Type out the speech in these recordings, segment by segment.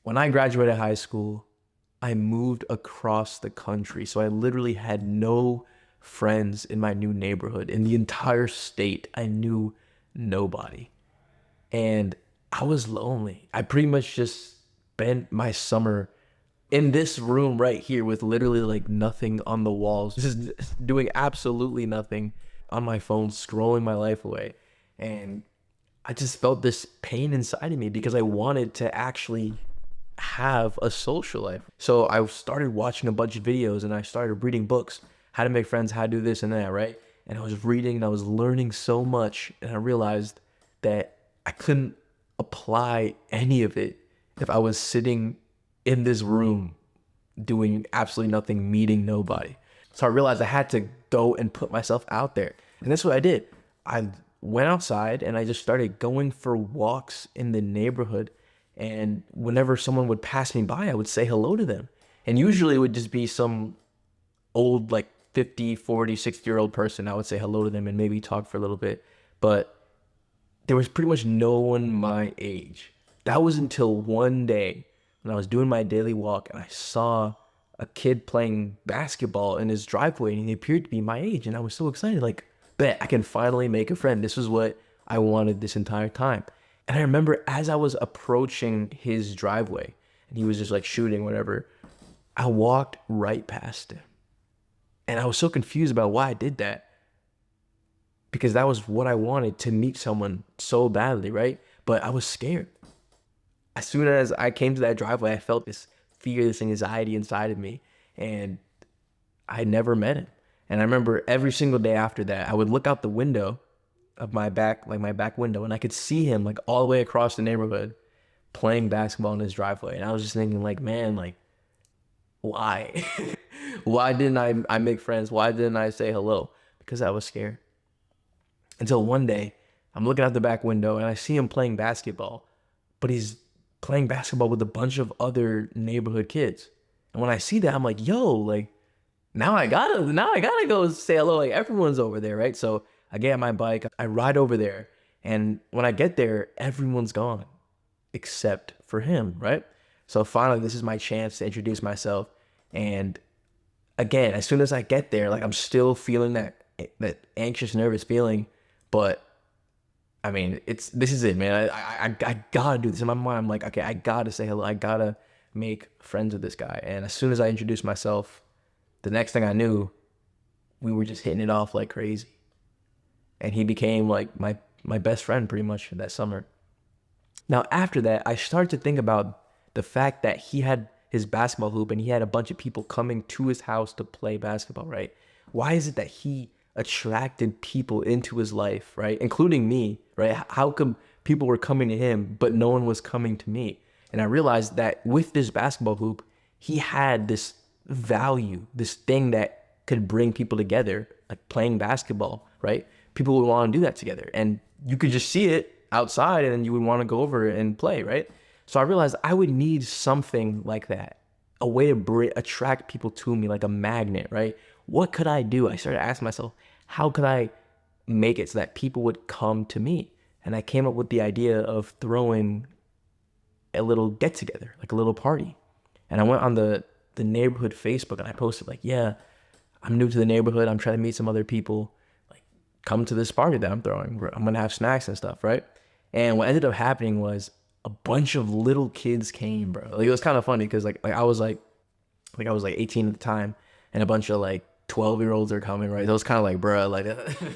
When I graduated high school, I moved across the country. So I literally had no friends in my new neighborhood. In the entire state, I knew nobody. And I was lonely. I pretty much just spent my summer in this room right here with literally like nothing on the walls, just doing absolutely nothing on my phone, scrolling my life away. And I just felt this pain inside of me because I wanted to actually have a social life. So I started watching a bunch of videos and I started reading books, how to make friends, how to do this and that, right? And I was reading and I was learning so much, and I realized that I couldn't apply any of it if I was sitting in this room doing absolutely nothing, meeting nobody. So I realized I had to go and put myself out there. And that's what I did. I went outside and I just started going for walks in the neighborhood. And whenever someone would pass me by, I would say hello to them. And usually it would just be some old, like 50, 40, 60-year-old person. I would say hello to them and maybe talk for a little bit. But there was pretty much no one my age. That was until one day when I was doing my daily walk and I saw a kid playing basketball in his driveway, and he appeared to be my age. And I was so excited, like, bet I can finally make a friend. This was what I wanted this entire time. And I remember as I was approaching his driveway and he was just like shooting, whatever, I walked right past him. And I was so confused about why I did that, because that was what I wanted, to meet someone so badly, right? But I was scared. As soon as I came to that driveway, I felt this fear, this anxiety inside of me, and I had never met him. And I remember every single day after that, I would look out the window of my back, like my back window, and I could see him like all the way across the neighborhood playing basketball in his driveway. And I was just thinking like, man, like, why? Why didn't I make friends? Why didn't I say hello? Because I was scared. Until one day, I'm looking out the back window and I see him playing basketball, but he's playing basketball with a bunch of other neighborhood kids. And when I see that, I'm like, yo, like, now I gotta go say hello. Like, everyone's over there, right? So I get on my bike, I ride over there, and when I get there, everyone's gone except for him, right? So finally, this is my chance to introduce myself. And again, as soon as I get there, like, I'm still feeling that anxious, nervous feeling, but I mean, this is it, man. I gotta do this. In my mind, I'm like, okay, I gotta say hello. I gotta make friends with this guy. And as soon as I introduced myself, the next thing I knew, we were just hitting it off like crazy. And he became like my best friend pretty much that summer. Now, after that, I started to think about the fact that he had his basketball hoop and he had a bunch of people coming to his house to play basketball, right? Why is it that he attracted people into his life, right? Including me, right? How come people were coming to him, but no one was coming to me? And I realized that with this basketball hoop, he had this value, this thing that could bring people together, like playing basketball, right? People would want to do that together. And you could just see it outside and then you would want to go over and play, right? So I realized I would need something like that, a way to attract people to me, like a magnet, right? What could I do? I started asking myself, how could I make it so that people would come to me? And I came up with the idea of throwing a little get together, like a little party. And I went on the neighborhood Facebook and I posted like, yeah, I'm new to the neighborhood. I'm trying to meet some other people. Like, come to this party that I'm throwing. I'm going to have snacks and stuff, right? And what ended up happening was a bunch of little kids came, bro. Like, it was kind of funny because like I was like 18 at the time, and a bunch of like 12-year-olds are coming, right? It was kind of like, bro, like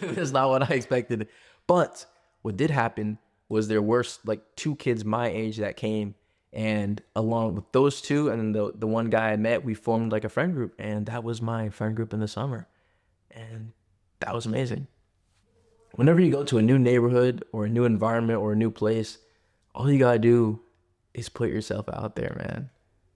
that's not what I expected. But what did happen was there were like two kids my age that came, and along with those two and then the one guy I met, we formed like a friend group, and that was my friend group in the summer. And that was amazing. Whenever you go to a new neighborhood or a new environment or a new place, all you gotta do is put yourself out there, man.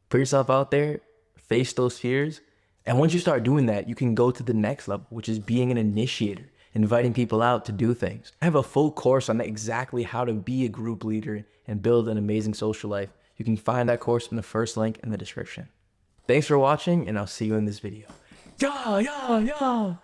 Put yourself out there, face those fears. And once you start doing that, you can go to the next level, which is being an initiator, inviting people out to do things. I have a full course on exactly how to be a group leader and build an amazing social life. You can find that course in the first link in the description. Thanks for watching, and I'll see you in this video. Yeah, yeah, yeah.